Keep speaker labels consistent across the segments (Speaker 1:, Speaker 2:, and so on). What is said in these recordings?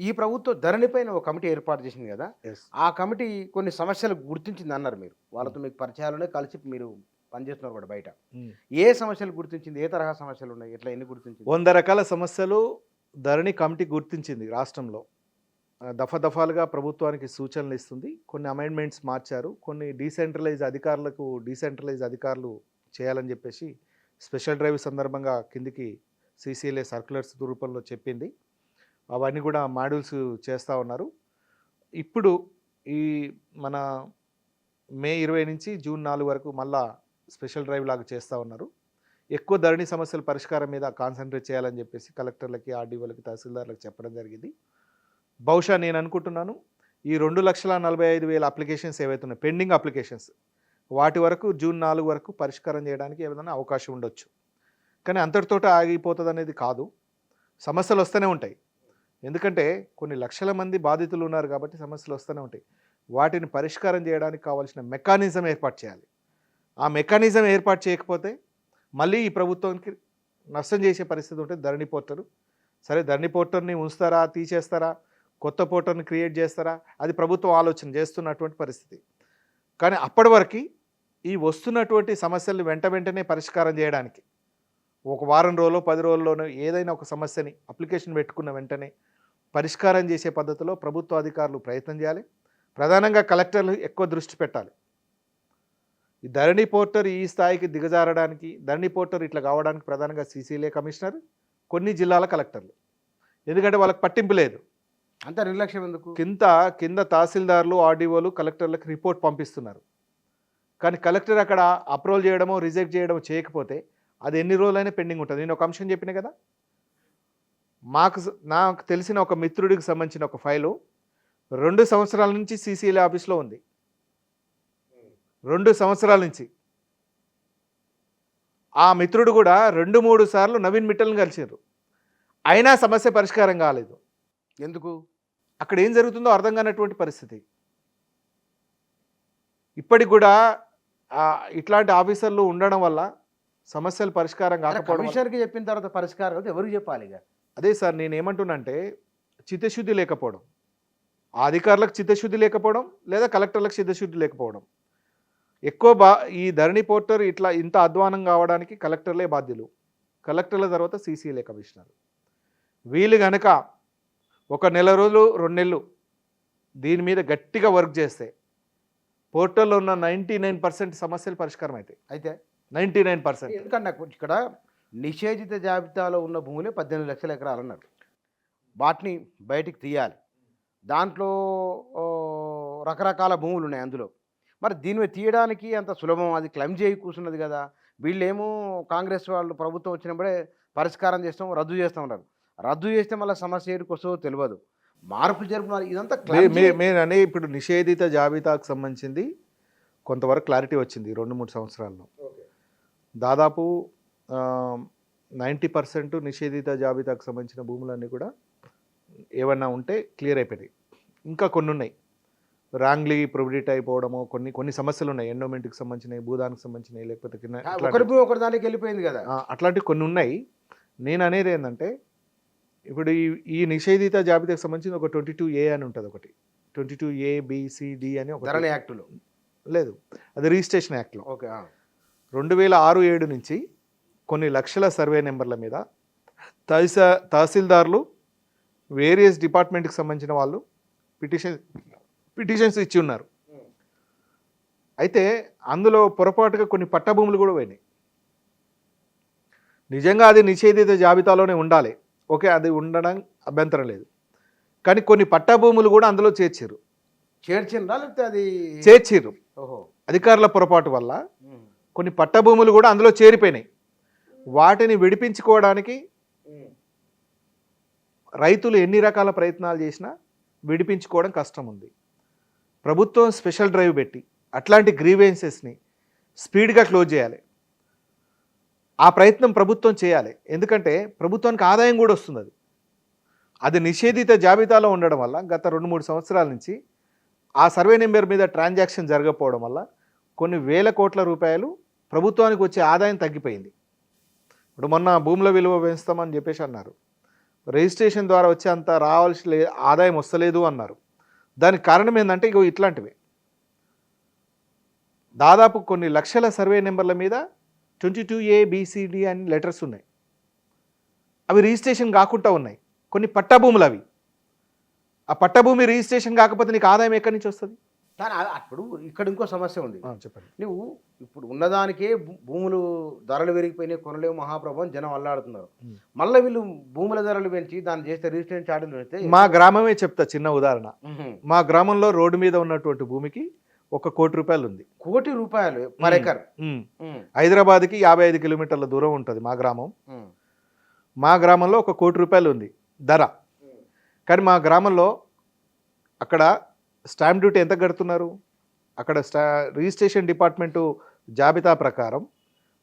Speaker 1: ఈ ప్రభుత్వం ధరణి పైన ఒక కమిటీ ఏర్పాటు చేసింది కదా!
Speaker 2: యెస్.
Speaker 1: ఆ కమిటీ కొన్ని సమస్యలు గుర్తించిందన్నారు మీరు. వాళ్ళతో మీకు పరిచయాలున్నాయి, కలిసి మీరు పనిచేస్తున్నారు కూడా బయట.
Speaker 2: హ్మ్.
Speaker 1: ఏ సమస్యలు గుర్తించింది? ఏ తరహా సమస్యలున్నాయి? ఎట్లా ఎన్ని గుర్తించింది?
Speaker 2: 100 రకాల సమస్యలు ధరణి కమిటీ గుర్తించింది రాష్ట్రంలో. దఫాదఫాలుగా ప్రభుత్వానికి సూచనలు ఇస్తుంది. కొన్ని అమెండ్మెంట్స్ మార్చారు. కొన్ని డీసెంట్రలైజ్ అధికారులు చేయాలని చెప్పేసి స్పెషల్ డ్రైవ్ సందర్భంగా కిందికి సీసీఎల్ఏ సర్క్యులర్స్ రూపంలో చెప్పింది. అవన్నీ కూడా మాడ్యూల్స్ చేస్తూ ఉన్నారు. ఇప్పుడు ఈ మన మే 20 నుంచి జూన్ 4 వరకు మళ్ళా స్పెషల్ డ్రైవ్ లాగా చేస్తూ ఉన్నారు. ఎక్కువ ధరణి సమస్యల పరిష్కారం మీద కాన్సన్ట్రేట్ చేయాలని చెప్పేసి కలెక్టర్లకి, ఆర్డీఓలకి, తహసీల్దార్లకు చెప్పడం జరిగింది. బహుశా నేను అనుకుంటున్నాను ఈ 2,45,000 అప్లికేషన్స్ ఏవైతే ఉన్నాయి, పెండింగ్ అప్లికేషన్స్, వాటి వరకు జూన్ 4 వరకు పరిష్కారం చేయడానికి ఏదైనా అవకాశం ఉండొచ్చు. కానీ అంతటితోటి ఆగిపోతుంది అనేది కాదు. సమస్యలు వస్తూనే ఉంటాయి. ఎందుకంటే కొన్ని లక్షల మంది బాధితులు ఉన్నారు కాబట్టి సమస్యలు వస్తూనే ఉంటాయి. వాటిని పరిష్కారం చేయడానికి కావాల్సిన మెకానిజం ఏర్పాటు చేయాలి. ఆ మెకానిజం ఏర్పాటు చేయకపోతే మళ్ళీ ఈ ప్రభుత్వానికి నష్టం చేసే పరిస్థితి ఉంటుంది. ధరణి పోర్టరు సరే, ధరణి పోర్టర్ని ఉంచుతారా, తీసేస్తారా, కొత్త పోర్టర్ని క్రియేట్ చేస్తారా, అది ప్రభుత్వం ఆలోచన చేస్తున్నటువంటి పరిస్థితి. కానీ అప్పటి వరకు ఈ వస్తున్నటువంటి సమస్యలను వెంటనే పరిష్కారం చేయడానికి ఒక వారం రోజులో 10 రోజుల్లోనో ఏదైనా ఒక సమస్యని అప్లికేషన్ పెట్టుకున్న వెంటనే పరిష్కారం చేసే పద్ధతిలో ప్రభుత్వ అధికారులు ప్రయత్నం చేయాలి. ప్రధానంగా కలెక్టర్లు ఎక్కువ దృష్టి పెట్టాలి. ఈ ధరణి పోర్టర్ ఈ స్థాయికి దిగజారడానికి, ధరణి పోర్టర్ ఇట్లా కావడానికి ప్రధానంగా సీసీఎల్ఏ కమిషనర్, కొన్ని జిల్లాల కలెక్టర్లు. ఎందుకంటే వాళ్ళకి పట్టింపు లేదు.
Speaker 1: అంత నిర్లక్ష్యం ఎందుకు?
Speaker 2: కింద తహసీల్దార్లు, ఆర్డీఓలు కలెక్టర్లకు రిపోర్ట్ పంపిస్తున్నారు. కానీ కలెక్టర్ అక్కడ అప్రూవల్ చేయడమో రిజెక్ట్ చేయడమో చేయకపోతే అది ఎన్ని రోజులైనా పెండింగ్ ఉంటుంది. నేను ఒక అంశం చెప్పిన కదా, నాకు తెలిసిన ఒక మిత్రుడికి సంబంధించిన ఒక ఫైలు 2 సంవత్సరాల నుంచి సీసీఎల్ఏ ఆఫీస్లో ఉంది. 2 సంవత్సరాల నుంచి. ఆ మిత్రుడు కూడా 2-3 సార్లు నవీన్ మిట్టల్ని కలిసారు. అయినా సమస్య పరిష్కారం కాలేదు.
Speaker 1: ఎందుకు?
Speaker 2: అక్కడ ఏం జరుగుతుందో అర్థం కానటువంటి పరిస్థితి. ఇప్పటికి కూడా ఇట్లాంటి ఆఫీసర్లు ఉండడం వల్ల సమస్యలు పరిష్కారం కాకపోవడం.
Speaker 1: కమిషనర్కి చెప్పిన తర్వాత పరిష్కారం అయితే ఎవరికి చెప్పాలి? ఇక
Speaker 2: అదే సార్ నేను ఏమంటున్నానంటే, చిత్తశుద్ధి లేకపోవడం, ఆ అధికారులకు చిత్తశుద్ధి లేకపోవడం, లేదా కలెక్టర్లకు చిత్తశుద్ధి లేకపోవడం. ఈ ధరణి పోర్టర్ ఇంత అధ్వానం కావడానికి కలెక్టర్లే బాధ్యులు. కలెక్టర్ల తర్వాత సీసీఎల్ఏ కమిషనర్. వీళ్ళు కనుక ఒక నెల రోజులు 2 నెలలు దీని మీద గట్టిగా వర్క్ చేస్తే పోర్టల్లో ఉన్న 99% సమస్యలు పరిష్కారం అవుతాయి.
Speaker 1: అయితే
Speaker 2: 99%.
Speaker 1: ఎందుకంటే నాకు ఇక్కడ నిషేధిత జాబితాలో ఉన్న భూములే 18 లక్షల ఎకరాలు అన్నారు. వాటిని బయటికి తీయాలి. దాంట్లో రకరకాల భూములు ఉన్నాయి అందులో. మరి దీన్ని తీయడానికి అంత సులభం? అది క్లెయిమ్ చేయి కూర్చున్నది కదా. వీళ్ళేమో కాంగ్రెస్ వాళ్ళు ప్రభుత్వం వచ్చినప్పుడే పరిష్కారం చేస్తాం, రద్దు చేస్తాం అన్నారు. రద్దు చేస్తే మళ్ళీ సమస్య ఏడుకు వస్తుందో తెలియదు. మార్పులు జరుపుతున్నారు. ఇదంతా
Speaker 2: మేమనే ఇప్పుడు నిషేధిత జాబితాకు సంబంధించింది కొంతవరకు క్లారిటీ వచ్చింది 2-3 సంవత్సరాల్లో. దాదాపు 90% నిషేధిత జాబితాకు సంబంధించిన భూములన్నీ కూడా ఏమన్నా ఉంటే క్లియర్ అయిపోయినాయి. ఇంకా కొన్ని ఉన్నాయి, రాంగ్లీ ప్రొవిడేట్ అయిపోవడము, కొన్ని సమస్యలు ఉన్నాయి. ఎండోమెంట్కి సంబంధించినవి, భూదానికి సంబంధించినవి, లేకపోతే
Speaker 1: ఒకరి దానికి వెళ్ళిపోయింది కదా,
Speaker 2: అట్లాంటివి కొన్ని ఉన్నాయి. నేను అనేది ఏంటంటే, ఇప్పుడు ఈ నిషేధిత జాబితాకు సంబంధించిన ఒక 22A అని ఉంటుంది. ఒకటి 22A, B, C, D అని ఒక
Speaker 1: ధరణి యాక్టులో
Speaker 2: లేదు, అది రిజిస్ట్రేషన్ యాక్ట్లో.
Speaker 1: ఓకే.
Speaker 2: 2006-7 నుంచి కొన్ని లక్షల సర్వే నెంబర్ల మీద తహసీల్దార్లు, వేరియస్ డిపార్ట్మెంట్కి సంబంధించిన వాళ్ళు పిటిషన్స్ ఇచ్చి ఉన్నారు. అయితే అందులో పొరపాటుగా కొన్ని పట్టభూములు కూడా పోయినాయి. నిజంగా అది నిషేధిత జాబితాలోనే ఉండాలి, ఓకే, అది ఉండడం అభ్యంతరం లేదు. కానీ కొన్ని పట్టభూములు కూడా అందులో చేర్చారు.
Speaker 1: ఓహో.
Speaker 2: అధికారుల పొరపాటు వల్ల కొన్ని పట్టభూములు కూడా అందులో చేరిపోయినాయి. వాటిని విడిపించుకోవడానికి రైతులు ఎన్ని రకాల ప్రయత్నాలు చేసినా విడిపించుకోవడం కష్టం ఉంది. ప్రభుత్వం స్పెషల్ డ్రైవ్ పెట్టి అట్లాంటి గ్రీవెన్సెస్ని స్పీడ్గా క్లోజ్ చేయాలి. ఆ ప్రయత్నం ప్రభుత్వం చేయాలి. ఎందుకంటే ప్రభుత్వానికి ఆదాయం కూడా వస్తుంది. అది నిషేధిత జాబితాలో ఉండడం వల్ల గత 2-3 సంవత్సరాల నుంచి ఆ సర్వే నెంబర్ మీద ట్రాన్సాక్షన్ జరగకపోవడం వల్ల కొన్ని వేల కోట్ల రూపాయలు ప్రభుత్వానికి వచ్చే ఆదాయం తగ్గిపోయింది. ఇప్పుడు మొన్న భూముల విలువ పెంచుతామని చెప్పేసి అన్నారు. రిజిస్ట్రేషన్ ద్వారా వచ్చే అంత రావాల్సిన ఆదాయం వస్తలేదు అన్నారు. దానికి కారణం ఏంటంటే ఇగో ఇట్లాంటివి దాదాపు కొన్ని లక్షల సర్వే నెంబర్ల మీద 22A BCD అని లెటర్స్ ఉన్నాయి. అవి రిజిస్ట్రేషన్ కాకుండా ఉన్నాయి. కొన్ని పట్టాభూములు అవి. ఆ పట్టభూమి రిజిస్ట్రేషన్ కాకపోతే నీకు ఆదాయం ఎక్కడి నుంచి వస్తుంది?
Speaker 1: కానీ అప్పుడు ఇక్కడ ఇంకో సమస్య ఉంది.
Speaker 2: చెప్పండి.
Speaker 1: నువ్వు ఇప్పుడు ఉన్నదానికే భూములు ధరలు పెరిగిపోయినాయి, కొనలేవు మహాప్రభు అని జనం అల్లాడుతున్నారు. మళ్ళీ వీళ్ళు భూముల ధరలు పెంచి దాన్ని చేస్తే రిజిస్ట్రేషన్ ఛార్జీలు పెడితే
Speaker 2: మా గ్రామమే చెప్తా చిన్న ఉదాహరణ. మా గ్రామంలో రోడ్డు మీద ఉన్నటువంటి భూమికి ₹1 కోటి ఉంది.
Speaker 1: ₹1 కోటి పర్ ఎకర్.
Speaker 2: హైదరాబాద్కి 55 కిలోమీటర్ల దూరం ఉంటుంది మా గ్రామం. మా గ్రామంలో ₹1 కోటి ఉంది ధర. కానీ మా గ్రామంలో అక్కడ స్టాంప్ డ్యూటీ ఎంత కడుతున్నారు? అక్కడ రిజిస్ట్రేషన్ డిపార్ట్మెంటు జాబితా ప్రకారం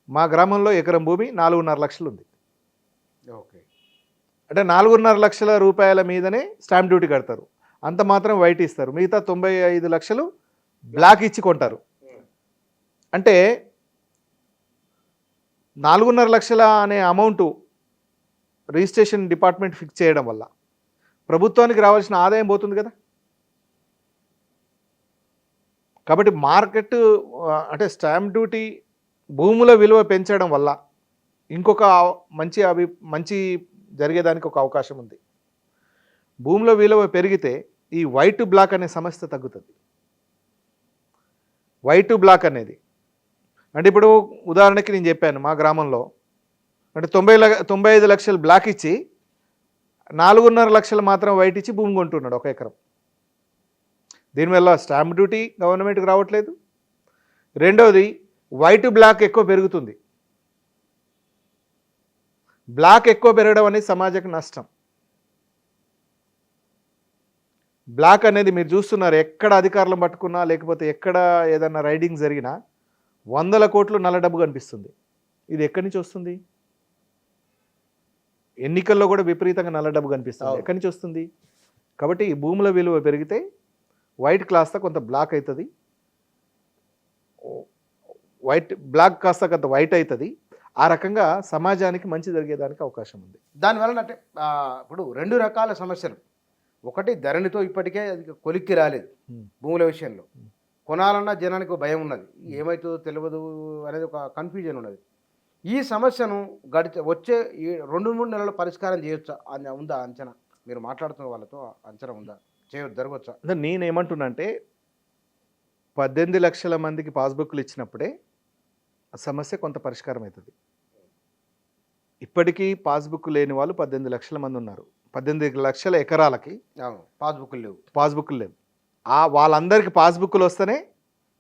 Speaker 2: మా గ్రామంలో ఎకరం భూమి 4.5 లక్షలు ఉంది.
Speaker 1: ఓకే.
Speaker 2: అంటే 4.5 లక్షల రూపాయల మీదనే స్టాంప్ డ్యూటీ కడతారు. అంత మాత్రం వైట్ ఇస్తారు. మిగతా 95 లక్షలు బ్లాక్ ఇచ్చి కొంటారు. అంటే 4.5 లక్షల అనే అమౌంట్ రిజిస్ట్రేషన్ డిపార్ట్మెంట్ ఫిక్స్ చేయడం వల్ల ప్రభుత్వానికి రావాల్సిన ఆదాయం పోతుంది కదా. కాబట్టి మార్కెట్ అంటే స్టాంప్ డ్యూటీ భూముల విలువ పెంచడం వల్ల ఇంకొక మంచి జరిగేదానికి ఒక అవకాశం ఉంది. భూముల విలువ పెరిగితే ఈ వైట్ బ్లాక్ అనే సమస్య తగ్గుతుంది. వైట్ బ్లాక్ అనేది అంటే ఇప్పుడు ఉదాహరణకి నేను చెప్పాను మా గ్రామంలో అంటే 95 లక్షలు బ్లాక్ ఇచ్చి 4.5 లక్షలు మాత్రం వైట్ ఇచ్చి భూమి కొంటున్నాడు 1 ఎకరం. దీనివల్ల స్టాంప్ డ్యూటీ గవర్నమెంట్కి రావట్లేదు. రెండవది వైట్ బ్లాక్ ఎక్కువ పెరుగుతుంది. బ్లాక్ ఎక్కువ పెరగడం అనేది సమాజానికి నష్టం. బ్లాక్ అనేది మీరు చూస్తున్నారు, ఎక్కడ అధికారులను పట్టుకున్నా లేకపోతే ఎక్కడ ఏదైనా రైడింగ్ జరిగినా 100 కోట్లు నల్ల డబ్బు కనిపిస్తుంది. ఇది ఎక్కడి నుంచి వస్తుంది? ఎన్నికల్లో కూడా విపరీతంగా నల్ల డబ్బు కనిపిస్తుంది. ఎక్కడి నుంచి వస్తుంది? కాబట్టి ఈ భూముల విలువ పెరిగితే వైట్ కాస్త కొంత బ్లాక్ అవుతుంది, బ్లాక్ కాస్త కొంత వైట్ అవుతుంది. ఆ రకంగా సమాజానికి మంచి జరిగేదానికి అవకాశం ఉంది.
Speaker 1: దానివల్ల అంటే ఇప్పుడు 2 రకాల సమస్యలు. ఒకటి ధరణితో ఇప్పటికే అది కొలిక్కి రాలేదు భూముల విషయంలో. కొనాలన్నా జనానికి భయం ఉన్నది, ఏమవుతుందో తెలియదు అనేది ఒక కన్ఫ్యూజన్ ఉన్నది. ఈ సమస్యను వచ్చే 2-3 నెలల పరిష్కారం చేయొచ్చా ఉందా అంచనా? మీరు మాట్లాడుతున్న వాళ్ళతో అంచనా ఉందా? జరగవచ్చా?
Speaker 2: అంటే నేనేమంటున్నా అంటే 18 లక్షల మందికి పాస్బుక్లు ఇచ్చినప్పుడే ఆ సమస్య కొంత పరిష్కారం అవుతుంది. ఇప్పటికీ పాస్బుక్ లేని వాళ్ళు 18 లక్షల మంది ఉన్నారు. 18 లక్షల ఎకరాలకి పాస్బుక్లు లేవు. వాళ్ళందరికీ పాస్బుక్లు వస్తేనే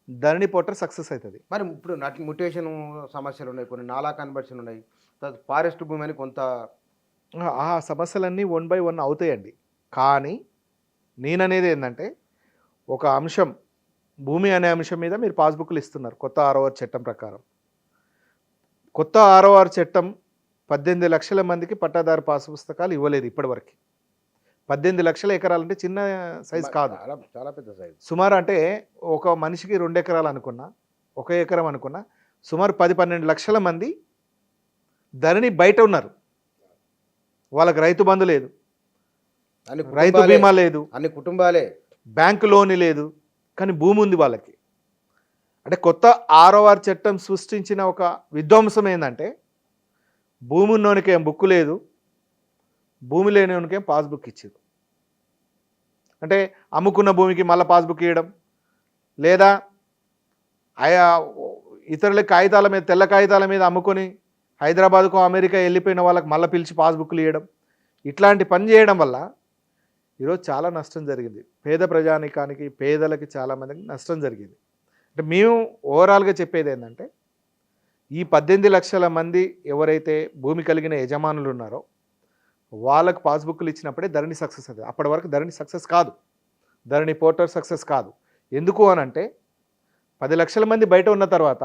Speaker 2: ధరణి పోర్టల్ సక్సెస్ అవుతుంది.
Speaker 1: మరి ఇప్పుడు మ్యుటేషన్ సమస్యలు ఉన్నాయి, కొన్ని నాలా కన్వర్షన్ ఉన్నాయి, ఫారెస్ట్ భూమి అని కొంత
Speaker 2: ఆ సమస్యలన్నీ 1 by 1 అవుతాయండి. కానీ నేననేది ఏంటంటే ఒక అంశం, భూమి అనే అంశం మీద మీరు పాస్బుక్లు ఇస్తున్నారు కొత్త 6వ చట్టం ప్రకారం. కొత్త 6వ చట్టం 18 లక్షల మందికి పట్టాదారు పాస్ పుస్తకాలు ఇవ్వలేదు ఇప్పటివరకు. 18 లక్షల ఎకరాలంటే చిన్న సైజు కాదు,
Speaker 1: చాలా పెద్ద సైజు.
Speaker 2: సుమారు అంటే ఒక మనిషికి 2 ఎకరాలు అనుకున్నా, 1 ఎకరం అనుకున్నా, సుమారు 10-12 లక్షల మంది ధరణి బయట ఉన్నారు. వాళ్ళకి రైతు బంధు లేదు, రైతు బీమా లేదు,
Speaker 1: అన్ని కుటుంబాలే,
Speaker 2: బ్యాంకు లోన్ లేదు, కానీ భూమి ఉంది వాళ్ళకి. అంటే కొత్త 6వ చట్టం సృష్టించిన ఒక విధ్వంసం ఏంటంటే భూమి ఉన్నోనికేం బుక్ లేదు, భూమి లేనికేం పాస్బుక్ ఇచ్చారు. అంటే అమ్ముకున్న భూమికి మళ్ళీ పాస్బుక్ ఇవ్వడం, లేదా ఇతరుల కాగితాల మీద, తెల్ల కాగితాల మీద అమ్ముకొని హైదరాబాద్కు అమెరికా వెళ్ళిపోయిన వాళ్ళకి మళ్ళీ పిలిచి పాస్బుక్లు ఇవ్వడం, ఇట్లాంటి పని చేయడం వల్ల ఈరోజు చాలా నష్టం జరిగింది. పేద ప్రజానికానికి, పేదలకి చాలామందికి నష్టం జరిగింది. అంటే మేము ఓవరాల్గా చెప్పేది ఏంటంటే ఈ 18 లక్షల మంది ఎవరైతే భూమి కలిగిన యజమానులు ఉన్నారో వాళ్ళకు పాస్బుక్లు ఇచ్చినప్పుడే ధరణి సక్సెస్ అవుతుంది. అప్పటి వరకు ధరణి సక్సెస్ కాదు, ధరణి పోర్టల్ సక్సెస్ కాదు. ఎందుకు అని అంటే 10 లక్షల మంది బయట ఉన్న తర్వాత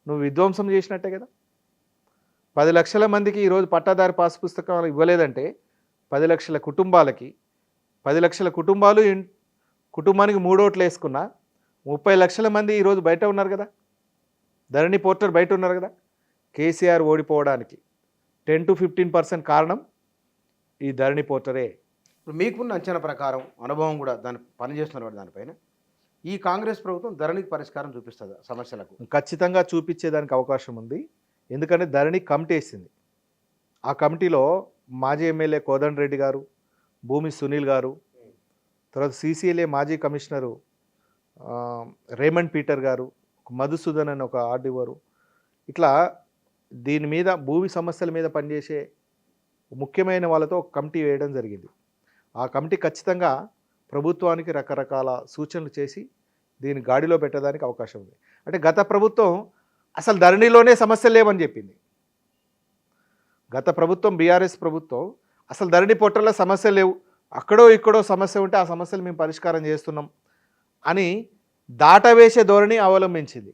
Speaker 2: నువ్వు విధ్వంసం చేసినట్టే కదా. 10 లక్షల మందికి ఈరోజు పట్టాదారు పాస్ పుస్తకాలు ఇవ్వలేదంటే 10 లక్షల కుటుంబాలకి, 10 లక్షల కుటుంబాలు కుటుంబానికి 3 ఓట్లు వేసుకున్నా 30 లక్షల మంది ఈరోజు బయట ఉన్నారు కదా, ధరణి పోర్టల్ బయట ఉన్నారు కదా. కేసీఆర్ ఓడిపోవడానికి 10 to 15% కారణం ఈ ధరణి పోర్టరే.
Speaker 1: ఇప్పుడు మీకున్న అంచనా ప్రకారం అనుభవం కూడా దాన్ని పనిచేస్తున్నారు దానిపైన ఈ కాంగ్రెస్ ప్రభుత్వం ధరణికి పరిష్కారం చూపిస్తుందా సమస్యలకు?
Speaker 2: ఖచ్చితంగా చూపించేదానికి అవకాశం ఉంది. ఎందుకంటే ధరణి కమిటీ వేసింది. ఆ కమిటీలో మాజీ ఎమ్మెల్యే కోదండరెడ్డి గారు, భూమి సునీల్ గారు, తర్వాత సిసిఎల్ఏ మాజీ కమిషనరు రేమండ్ పీటర్ గారు, మధుసూదన్ అని ఒక ఆర్డీఓరు, ఇట్లా దీని మీద భూమి సమస్యల మీద పనిచేసే ముఖ్యమైన వాళ్ళతో ఒక కమిటీ వేయడం జరిగింది. ఆ కమిటీ ఖచ్చితంగా ప్రభుత్వానికి రకరకాల సూచనలు చేసి దీన్ని గాడిలో పెట్టడానికి అవకాశం ఉంది. అంటే గత ప్రభుత్వం అసలు ధరణిలోనే సమస్యలు లేవని చెప్పింది. గత ప్రభుత్వం బీఆర్ఎస్ ప్రభుత్వం అసలు ధరణి పోర్టల్లో సమస్యలు లేవు, అక్కడో ఇక్కడో సమస్య ఉంటే ఆ సమస్యలు మేము పరిష్కారం చేస్తున్నాం అని దాటవేసే ధోరణి అవలంబించింది.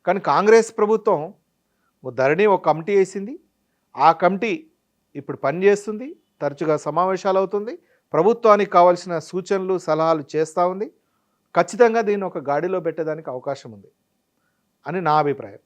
Speaker 2: కానీ కాంగ్రెస్ ప్రభుత్వం ధరణి ఒక కమిటీ వేసింది. ఆ కమిటీ ఇప్పుడు పనిచేస్తుంది, తరచుగా సమావేశాలు అవుతుంది, ప్రభుత్వానికి కావాల్సిన సూచనలు సలహాలు చేస్తూ ఉంది. ఖచ్చితంగా దీన్ని ఒక గాడిలో పెట్టడానికి అవకాశం ఉంది అని నా అభిప్రాయం.